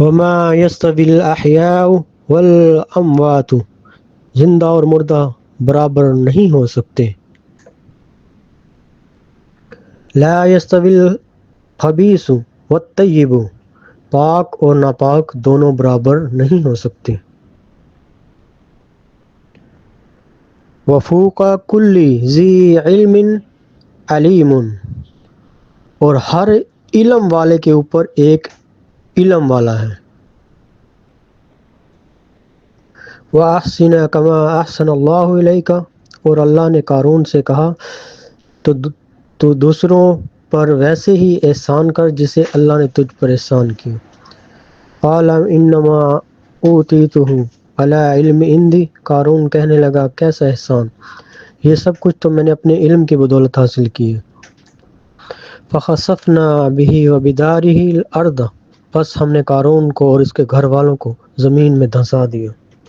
وما يستوي الأحياء والأموات، زندہ اور مردہ برابر نہیں ہو سکتے. لا يستوي الخبيث والطيب، پاک اور ناپاک دونوں برابر نہیں ہو سکتے. وفوق كل ذي علم علیم، اور ہر علم والے کے اوپر ایک علم والا ہے. وَأَحْسِنْ كَمَا أَحْسَنَ اللَّهُ إِلَيْكَ، اور اللہ نے قارون سے کہا تو دوسروں پر ویسے ہی احسان کر جسے اللہ نے تجھ پر احسان کیا. قَالَ إِنَّمَا أُوتِيتُهُ عَلَىٰ عِلْمٍ عِندِي، قارون کہنے لگا کیسا احسان، یہ سب کچھ تو میں نے اپنے علم کی بدولت حاصل کی ہے. فَخَسَفْنَا بِهِ وَبِدَارِهِ الْأَرْضَ، پس ہم نے قارون کو اور اس کے گھر والوں کو زمین میں دھنسا دیا.